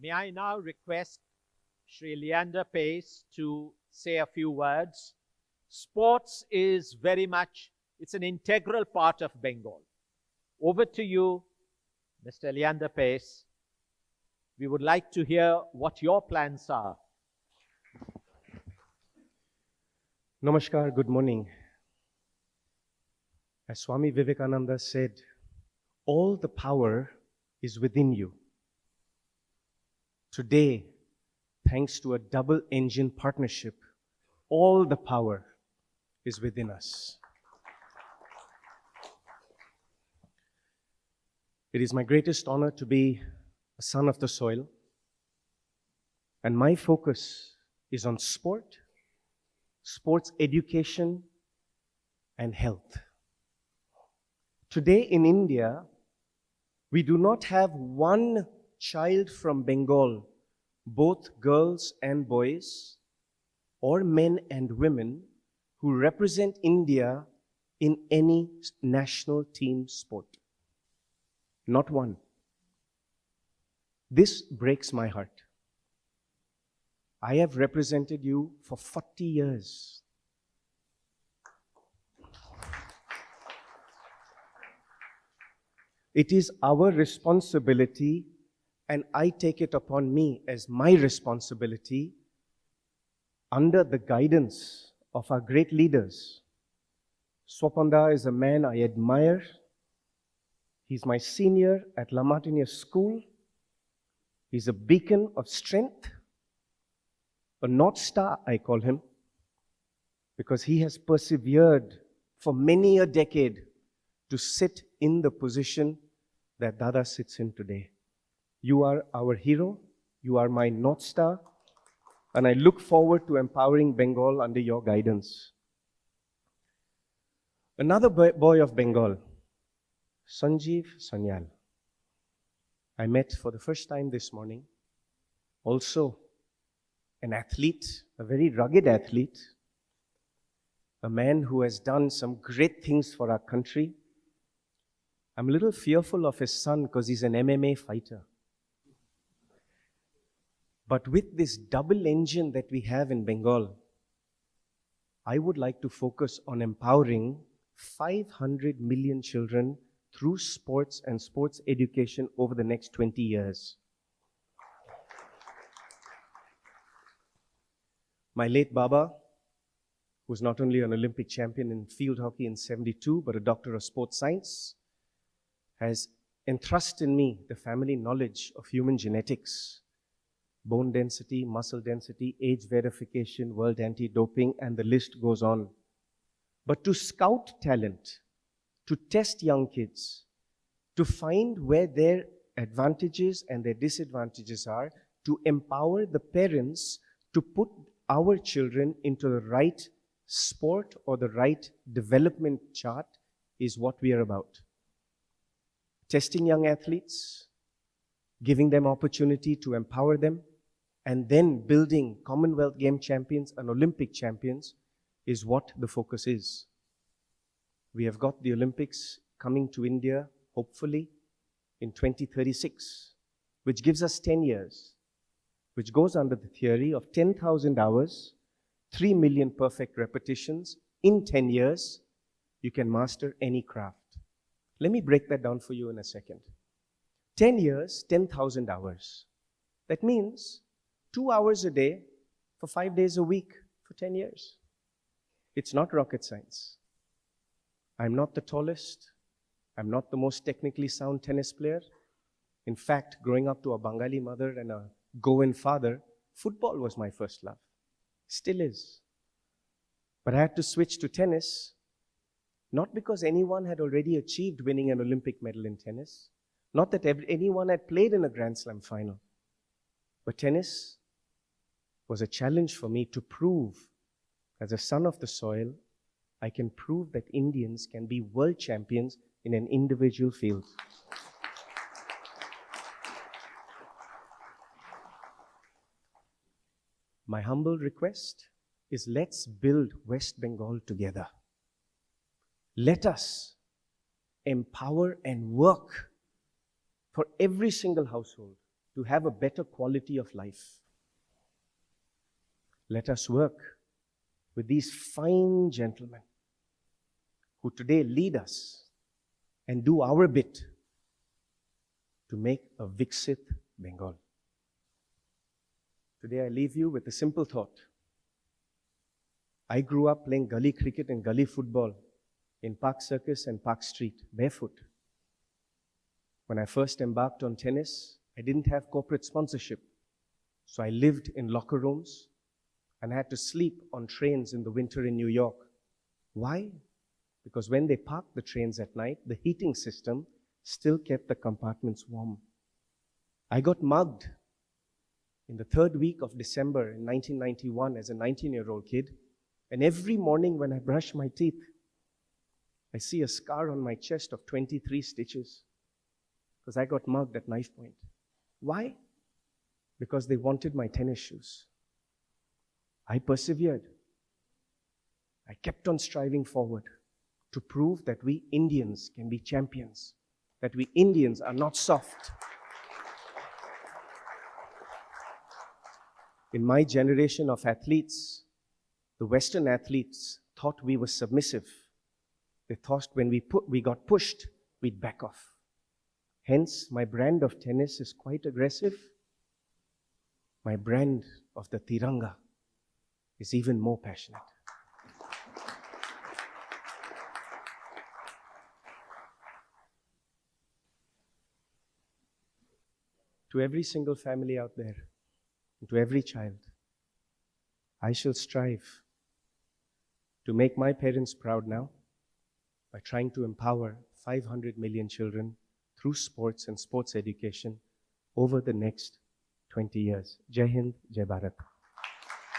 May I now request Shri Leander Paes to say a few words. Sports is very much, it's an integral part of Bengal. Over to you, Mr. Leander Paes. We would like to hear what your plans are. Namaskar, good morning. As Swami Vivekananda said, all the power is within you. Today, thanks to a double-engine partnership, all the power is within us. It is my greatest honor to be a son of the soil, and my focus is on sport, sports education, and health. Today in India, we do not have one child from Bengal, both girls and boys, or men and women, who represent India in any national team sport. Not one. This breaks my heart. I have represented you for 40 years. It is our responsibility, and I take it upon me as my responsibility, under the guidance of our great leaders. Swapanda is a man I admire. He's my senior at La Martiniere School. He's a beacon of strength, a North Star, I call him, because he has persevered for many a decade to sit in the position that Dada sits in today. You are our hero, you are my North Star, and I look forward to empowering Bengal under your guidance. Another boy of Bengal, Sanjeev Sanyal, I met for the first time this morning. Also an athlete, a very rugged athlete, a man who has done some great things for our country. I'm a little fearful of his son because he's an MMA fighter. But with this double engine that we have in Bengal, I would like to focus on empowering 500 million children through sports and sports education over the next 20 years. My late Baba, who's not only an Olympic champion in field hockey in '72, but a doctor of sports science, has entrusted in me the family knowledge of human genetics, bone density, muscle density, age verification, world anti-doping, and the list goes on. But to scout talent, to test young kids, to find where their advantages and their disadvantages are, to empower the parents to put our children into the right sport or the right development chart is what we are about. Testing young athletes, giving them opportunity to empower them, and then building Commonwealth Game champions and Olympic champions is what the focus is. We have got the Olympics coming to India, hopefully, in 2036, which gives us 10 years, which goes under the theory of 10,000 hours, 3 million perfect repetitions. In 10 years, you can master any craft. Let me break that down for you in a second. 10 years, 10,000 hours. That means 2 hours a day for 5 days a week for 10 years. It's not rocket science. I'm not the tallest. I'm not the most technically sound tennis player. In fact, growing up to a Bengali mother and a Goan father, football was my first love. Still is. But I had to switch to tennis, not because anyone had already achieved winning an Olympic medal in tennis, not that anyone had played in a Grand Slam final, but tennis was a challenge for me to prove, as a son of the soil, I can prove that Indians can be world champions in an individual field. My humble request is, let's build West Bengal together. Let us empower and work for every single household to have a better quality of life. Let us work with these fine gentlemen who today lead us and do our bit to make a Viksit Bengal. Today I leave you with a simple thought. I grew up playing gully cricket and gully football in Park Circus and Park Street, barefoot. When I first embarked on tennis, I didn't have corporate sponsorship. So I lived in locker rooms and I had to sleep on trains in the winter in New York. Why? Because when they parked the trains at night, the heating system still kept the compartments warm. I got mugged in the third week of December in 1991 as a 19-year-old kid. And every morning when I brush my teeth, I see a scar on my chest of 23 stitches because I got mugged at knife point. Why? Because they wanted my tennis shoes. I persevered. I kept on striving forward to prove that we Indians can be champions, that we Indians are not soft. In my generation of athletes, the Western athletes thought we were submissive. They thought when we got pushed, we'd back off. Hence, my brand of tennis is quite aggressive. My brand of the Tiranga is even more passionate. To every single family out there, and to every child, I shall strive to make my parents proud now by trying to empower 500 million children through sports and sports education over the next 20 years. Jai Hind, Jai Bharat.